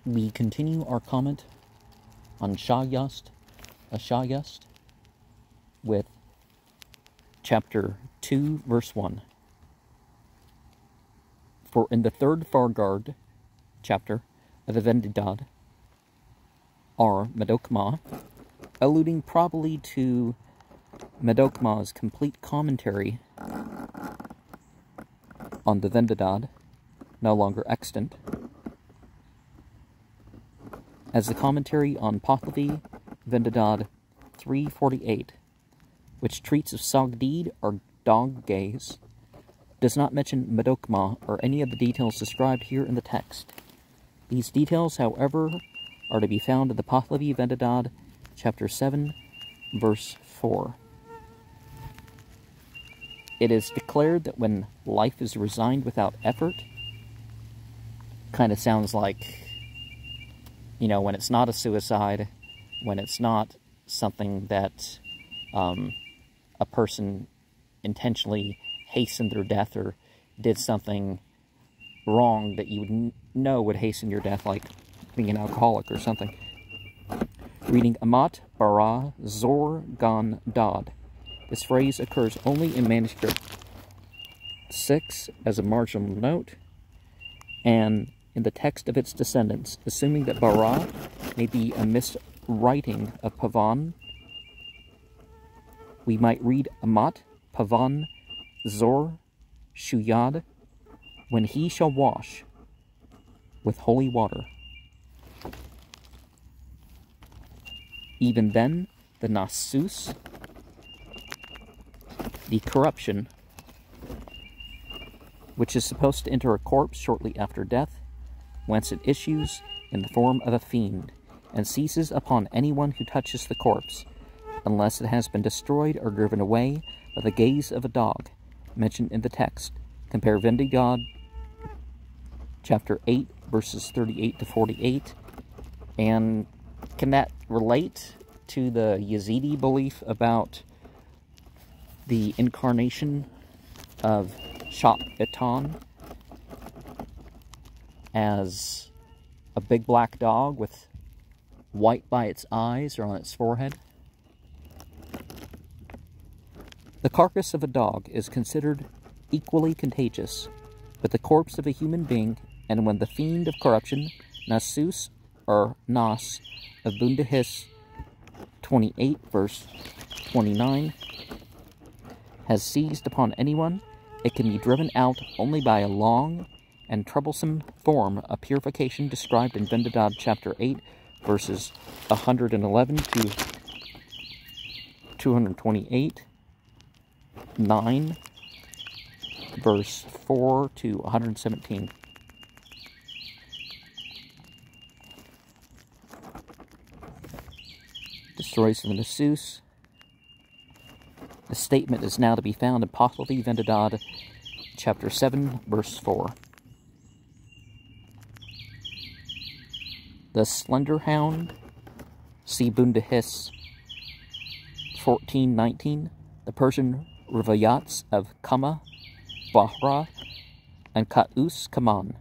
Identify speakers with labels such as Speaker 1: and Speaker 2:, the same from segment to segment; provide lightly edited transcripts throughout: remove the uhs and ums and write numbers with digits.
Speaker 1: We continue our comment on Shayast La Shayast with chapter 2, verse 1. For in the third Fargard chapter of the Vendidad are Medokma, alluding probably to Medokma's complete commentary on the Vendidad, no longer extant, as the commentary on Pahlavi Vendidad 348, which treats of Sogdeed or dog gaze, does not mention Medokma or any of the details described here in the text. These details, however, are to be found in the Pahlavi Vendidad, chapter 7, verse 4. It is declared that when life is resigned without effort, kind of sounds like, you know, when it's not a suicide, when it's not something that a person intentionally hastened their death or did something wrong that you would know would hasten your death, like being an alcoholic or something. Reading Amat Bara Zor Gan Dad. This phrase occurs only in manuscript 6 as a marginal note, and in the text of its descendants, assuming that Bara may be a miswriting of Pavan, we might read Amat Pavan Zor Shuyad, when he shall wash with holy water. Even then, the Nasus, the corruption, which is supposed to enter a corpse shortly after death, whence it issues in the form of a fiend, and seizes upon anyone who touches the corpse, unless it has been destroyed or driven away by the gaze of a dog, mentioned in the text. Compare Vendidad, chapter 8, verses 38 to 48, and can that relate to the Yazidi belief about the incarnation of Shaitan as a big black dog with white by its eyes or on its forehead? The carcass of a dog is considered equally contagious with the corpse of a human being, and when the fiend of corruption, Nasus or Nas of Bundahis 28, verse 29, has seized upon anyone, it can be driven out only by a long and troublesome form of purification described in Vendidad chapter 8, verses 111 to 228, 9, verse 4 to 117. Destroys the Nasus. The statement is now to be found in Pahlavi Vendidad, chapter 7, verse 4. The Slender Hound, see Bundahis 14:19. The Persian Rivayats of Kama, Bahra, and Ka'us Kaman,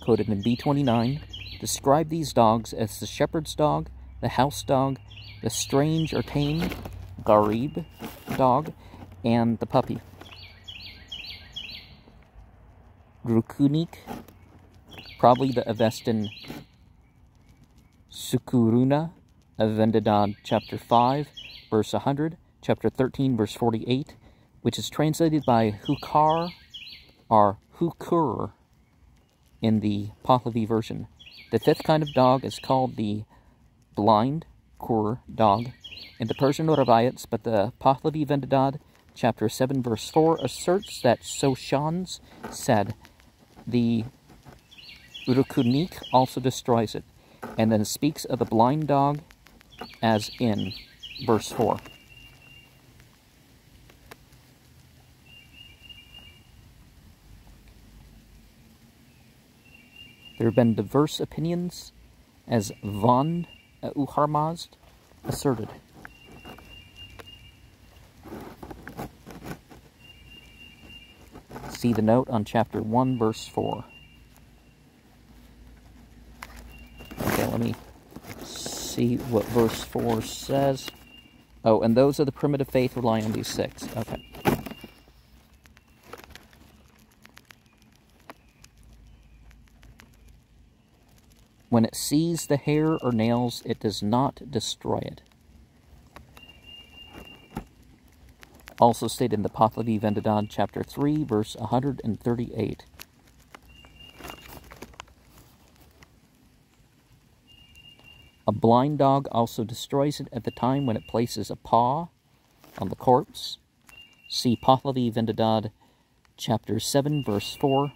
Speaker 1: quoted in B29, describe these dogs as the shepherd's dog, the house dog, the strange or tame Garib dog, and the puppy. Rukunik, probably the Avestan Sukuruna of Vendidad chapter 5, verse 100, chapter 13, verse 48, which is translated by Hukar or Hukur in the Pahlavi version. The fifth kind of dog is called the blind Kur dog in the Persian Ravayats, but the Pahlavi Vendidad, chapter 7, verse 4, asserts that Soshans said the Urukunik also destroys it, and then speaks of the blind dog as in verse 4. There have been diverse opinions, as von Uharmazd asserted. See the note on chapter 1, verse 4. let me see what verse 4 says. Oh, and those of the primitive faith rely on these 6. Okay. When it sees the hair or nails, it does not destroy it. Also stated in the Pahlavi Vendidad, chapter 3, verse 138. A blind dog also destroys it at the time when it places a paw on the corpse. See Pahlavi Vendidad, chapter 7, verse 4.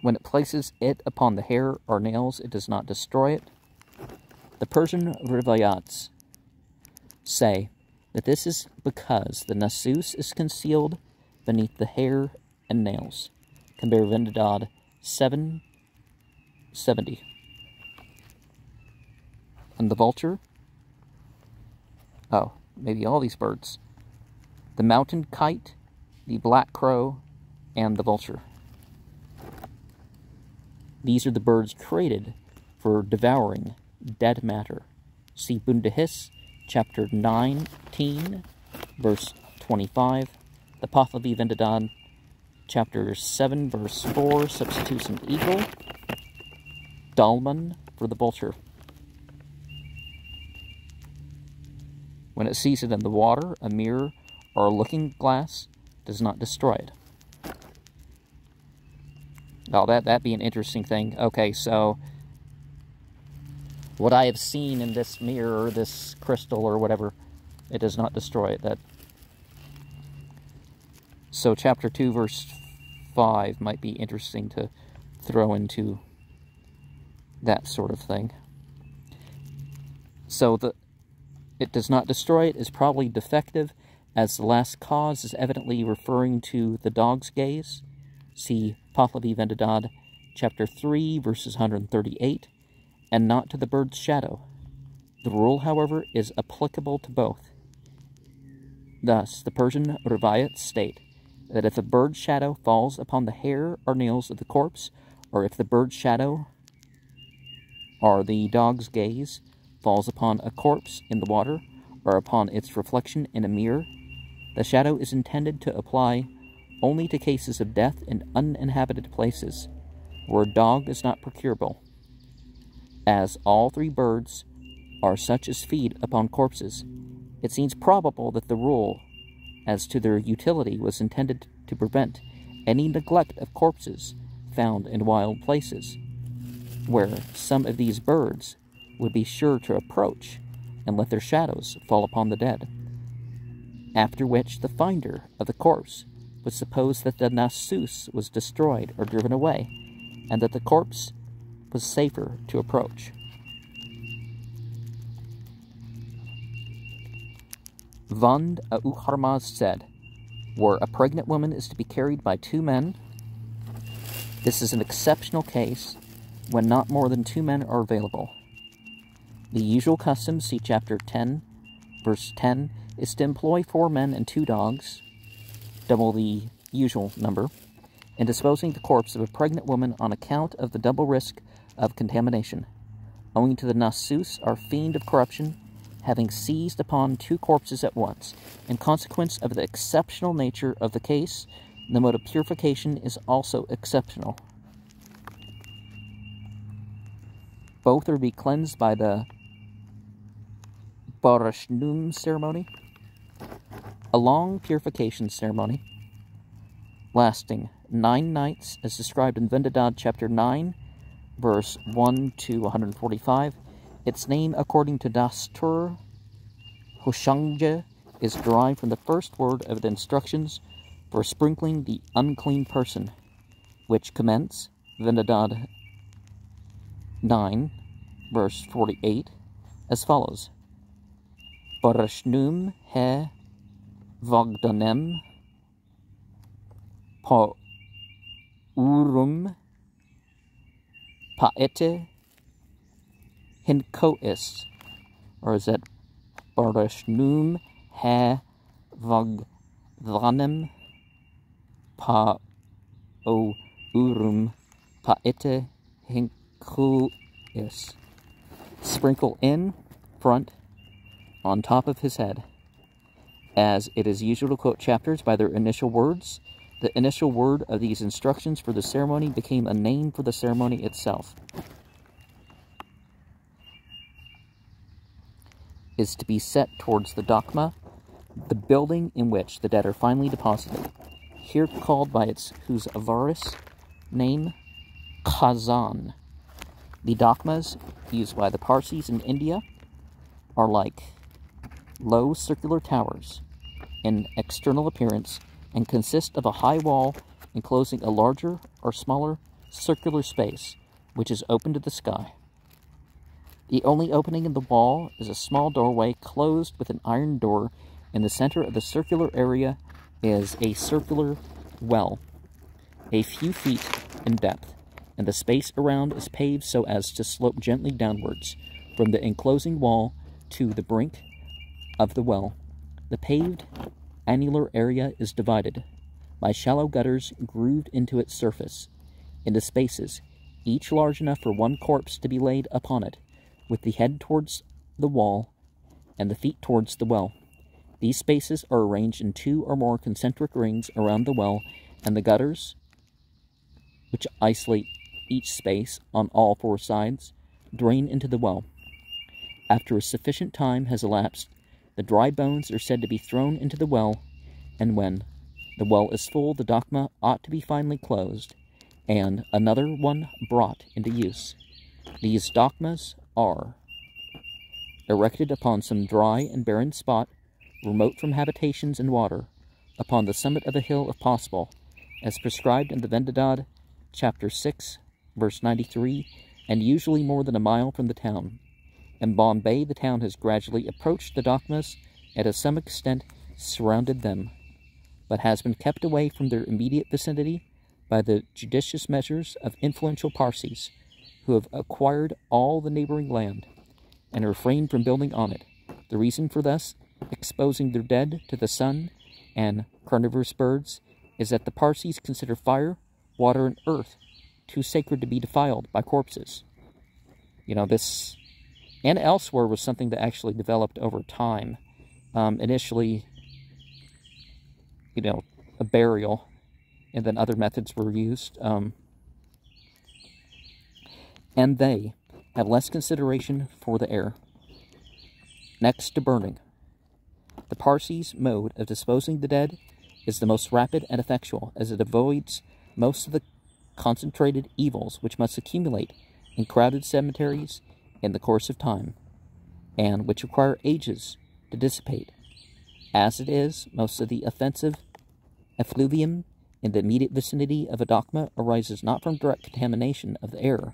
Speaker 1: When it places it upon the hair or nails, it does not destroy it. The Persian Rivayats say that this is because the nasus is concealed beneath the hair and nails. Compare Vendidad 7:70. And the vulture? Oh, maybe all these birds. The mountain kite, the black crow, and the vulture. These are the birds created for devouring dead matter. See Bundahis, chapter 19, verse 25. The Pahlavi Vendidad, chapter 7, verse 4, substitutes an eagle. Dalman for the vulture. When it sees it in the water, a mirror, or a looking glass does not destroy it. Oh, that'd be an interesting thing. Okay, so what I have seen in this mirror, this crystal or whatever, it does not destroy it. So chapter 2, verse 5 might be interesting to throw into that sort of thing. So it does not destroy it is probably defective, as the last cause is evidently referring to the dog's gaze. See Pahlavi Vendidad, chapter 3, verses 138, and not to the bird's shadow. The rule, however, is applicable to both. Thus, the Persian Rivayats state that if a bird's shadow falls upon the hair or nails of the corpse, or if the bird's shadow or the dog's gaze falls upon a corpse in the water, or upon its reflection in a mirror, the shadow is intended to apply only to cases of death in uninhabited places, where a dog is not procurable. As all 3 birds are such as feed upon corpses, it seems probable that the rule as to their utility was intended to prevent any neglect of corpses found in wild places, where some of these birds would be sure to approach and let their shadows fall upon the dead, after which the finder of the corpse would suppose that the nasus was destroyed or driven away, and that the corpse was safer to approach. Vand Harmaz said, where a pregnant woman is to be carried by 2 men, this is an exceptional case when not more than 2 men are available. The usual custom, see chapter 10, verse 10, is to employ 4 men and 2 dogs, double the usual number, in disposing the corpse of a pregnant woman on account of the double risk of contamination, owing to the nasus, our fiend of corruption, having seized upon 2 corpses at once. In consequence of the exceptional nature of the case, the mode of purification is also exceptional. Both are to be cleansed by the Barashnum ceremony, a long purification ceremony lasting 9 nights, as described in Vendidad chapter 9, verse 1 to 145. Its name, according to Dastur Hoshangje, is derived from the first word of the instructions for sprinkling the unclean person, which commence, Vendidad 9, verse 48, as follows: Barashnum he Vagdanem pa urum paete hinkois, or is that Barashnum he Vagdanem pa o urum paete hincuis. Sprinkle in front on top of his head. As it is usual to quote chapters by their initial words, the initial word of these instructions for the ceremony became a name for the ceremony itself. Is to be set towards the Dakma, the building in which the dead are finally deposited, here called by its Husavaris name, Kazan. The Dakmas used by the Parsis in India are like low circular towers in external appearance and consist of a high wall enclosing a larger or smaller circular space which is open to the sky. The only opening in the wall is a small doorway closed with an iron door. In the center of the circular area is a circular well, a few feet in depth, and the space around is paved so as to slope gently downwards from the enclosing wall to the brink of the well. The paved annular area is divided by shallow gutters grooved into its surface, into spaces, each large enough for one corpse to be laid upon it, with the head towards the wall and the feet towards the well. These spaces are arranged in 2 or more concentric rings around the well, and the gutters, which isolate each space on all 4 sides, drain into the well. After a sufficient time has elapsed, the dry bones are said to be thrown into the well, and when the well is full, the Dakma ought to be finally closed, and another one brought into use. These Dakmas are erected upon some dry and barren spot, remote from habitations and water, upon the summit of a hill if possible, as prescribed in the Vendidad, chapter 6, verse 93, and usually more than a mile from the town. In Bombay, the town has gradually approached the Dakmas and to some extent surrounded them, but has been kept away from their immediate vicinity by the judicious measures of influential Parsis, who have acquired all the neighboring land, and refrained from building on it. The reason for thus exposing their dead to the sun and carnivorous birds is that the Parsis consider fire, water, and earth too sacred to be defiled by corpses. You know, this, and elsewhere, was something that actually developed over time. Initially, you know, a burial, and then other methods were used. And they have less consideration for the air. Next to burning. The Parsis' mode of disposing the dead is the most rapid and effectual, as it avoids most of the concentrated evils which must accumulate in crowded cemeteries in the course of time, and which require ages to dissipate. As it is, most of the offensive effluvium in the immediate vicinity of a Dakma arises not from direct contamination of the air,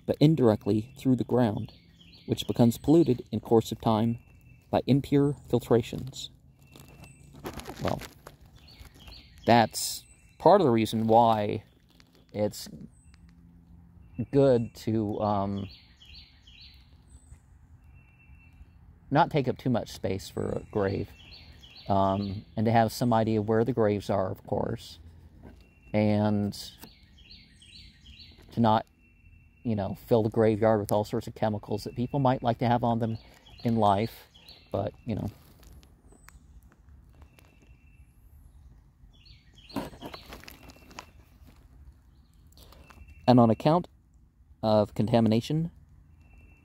Speaker 1: but indirectly through the ground, which becomes polluted in course of time by impure filtrations. Well, that's part of the reason why it's good to not take up too much space for a grave, and to have some idea where the graves are, of course, and to not, you know, fill the graveyard with all sorts of chemicals that people might like to have on them in life, but, you know. And on account of contamination,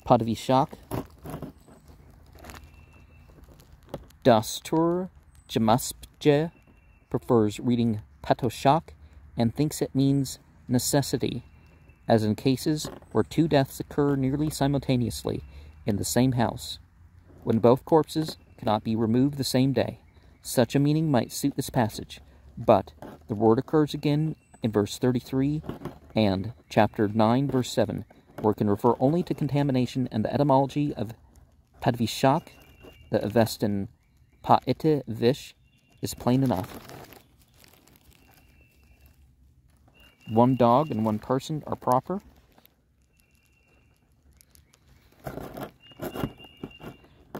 Speaker 1: Pahlavi Shak, Dastur Jamaspje prefers reading Patoshak and thinks it means necessity, as in cases where 2 deaths occur nearly simultaneously in the same house, when both corpses cannot be removed the same day. Such a meaning might suit this passage, but the word occurs again in verse 33 and chapter 9, verse 7, where it can refer only to contamination, and the etymology of Padvishak, the Avestan Paete Vish, is plain enough. 1 dog and 1 person are proper.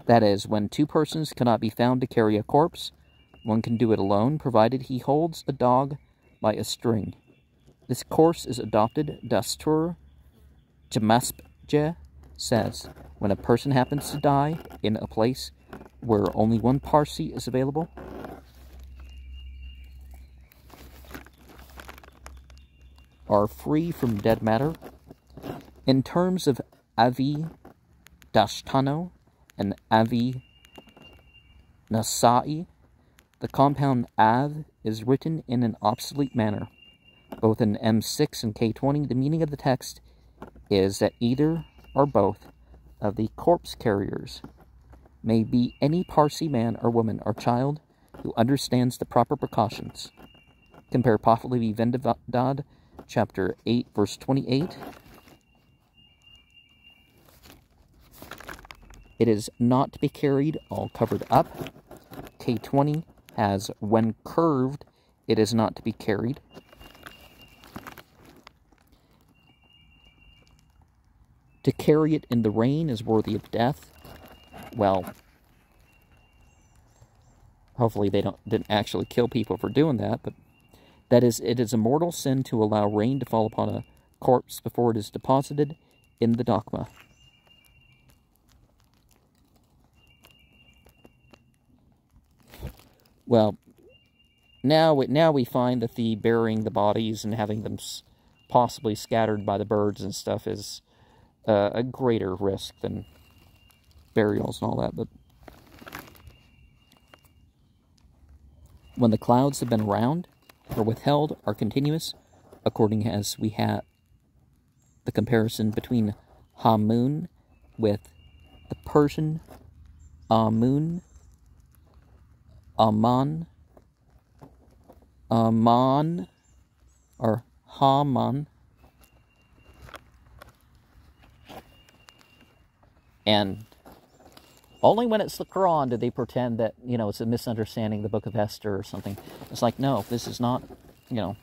Speaker 1: That is, when 2 persons cannot be found to carry a corpse, one can do it alone, provided he holds a dog by a string. This course is adopted. Dastur Jamaspje says, when a person happens to die in a place where only one Parsi is available, are free from dead matter. In terms of Avi Dashtano and Avi Nasai, the compound Av is written in an obsolete manner. Both in M6 and K20, the meaning of the text is that either or both of the corpse carriers may be any Parsi man or woman or child who understands the proper precautions. Compare Pahlavi Vendavad, chapter 8, verse 28. It is not to be carried all covered up. K20 has, when curved, it is not to be carried. To carry it in the rain is worthy of death. Well, hopefully they didn't actually kill people for doing that, but that is, it is a mortal sin to allow rain to fall upon a corpse before it is deposited in the dogma. Well, now we find that the burying the bodies and having them possibly scattered by the birds and stuff is a greater risk than burials and all that. But when the clouds have been around or withheld are continuous, according as we have the comparison between Hamun with the Persian Amun, Aman, or Haman, and only when it's the Quran do they pretend that, you know, it's a misunderstanding the Book of Esther or something. It's like, no, this is not, you know.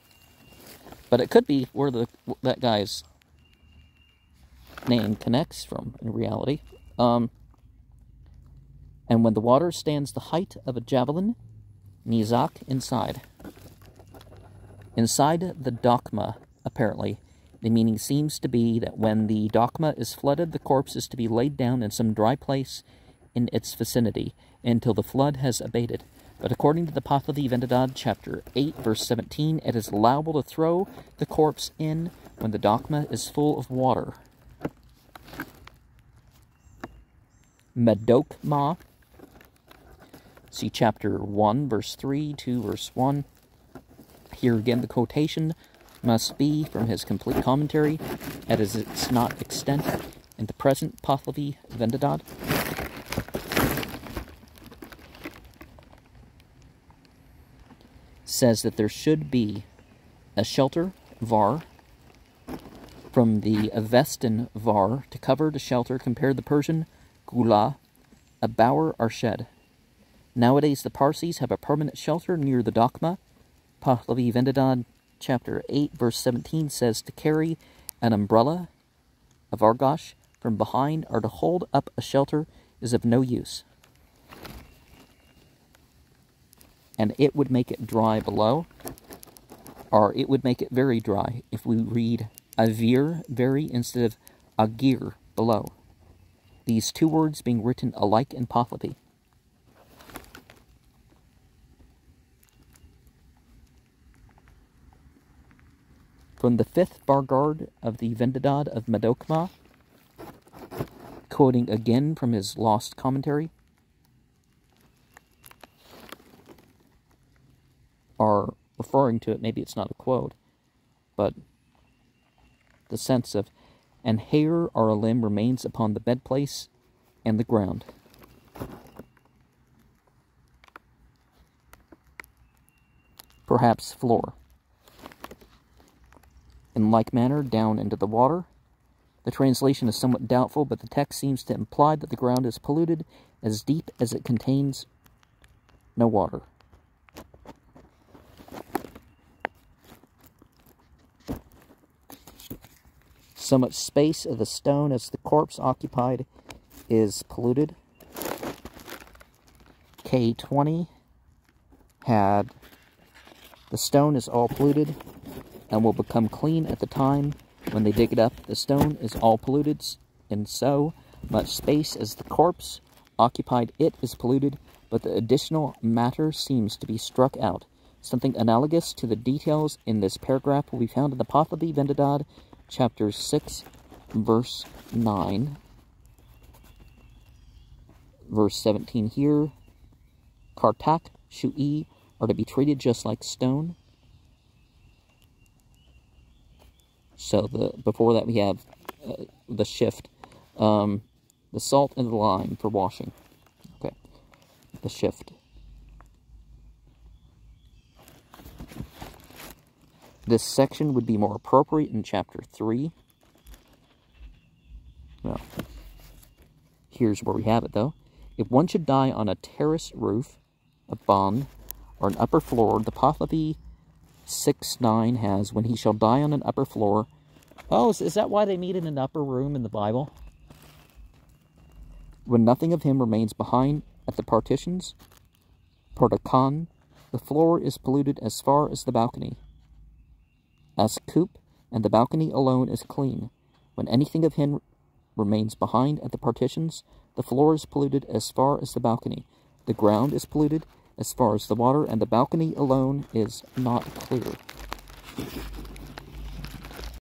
Speaker 1: But it could be where that guy's name connects from in reality. And when the water stands the height of a javelin, Nizak inside. Inside the Dokma, apparently, the meaning seems to be that when the Dokma is flooded, the corpse is to be laid down in some dry place in its vicinity until the flood has abated. But according to the Pahlavi Vendavad, chapter 8, verse 17, it is allowable to throw the corpse in when the Dokma is full of water. Medokma, see chapter 1, verse 3, 2, verse 1. Here again, the quotation must be from his complete commentary, as it's not extent in the present Pahlavi Vendavad. Says that there should be a shelter, var, from the Avestan var to cover the shelter. Compare the Persian gula, a bower or shed. Nowadays, the Parsis have a permanent shelter near the Dokma. Pahlavi Vendavad, chapter 8, verse 17 says to carry an umbrella, a vargosh, from behind or to hold up a shelter is of no use. And it would make it dry below, or it would make it very dry if we read avir, very, instead of agir, below. These two words being written alike in Pahlavi. From the 5th Bargard of the Vendavad of Medokma, quoting again from his lost commentary, are referring to it, maybe it's not a quote, but the sense of, and hair or a limb remains upon the bedplace and the ground. Perhaps floor. In like manner, down into the water. The translation is somewhat doubtful, but the text seems to imply that the ground is polluted as deep as it contains no water. So much space of the stone as the corpse occupied is polluted. K20 had The stone is all polluted and will become clean at the time when they dig it up. The stone is all polluted, and so much space as the corpse occupied it is polluted, but the additional matter seems to be struck out. Something analogous to the details in this paragraph will be found in the Pahlavi Vendidad, chapter 6, verse 9. Verse 17 here, Kartak, Shui are to be treated just like stone. So before that we have the shift, the salt and the lime for washing. Okay, the shift. This section would be more appropriate in chapter 3. Well, here's where we have it though. If one should die on a terrace roof, a bond, or an upper floor, the Pahlavi 6:9 has, when he shall die on an upper floor. Oh, is that why they meet in an upper room in the Bible? When nothing of him remains behind at the partitions, Portakan, the floor is polluted as far as the balcony. As coop, and the balcony alone is clean. When anything of him remains behind at the partitions, the floor is polluted as far as the balcony. The ground is polluted as far as the water, and the balcony alone is not clear.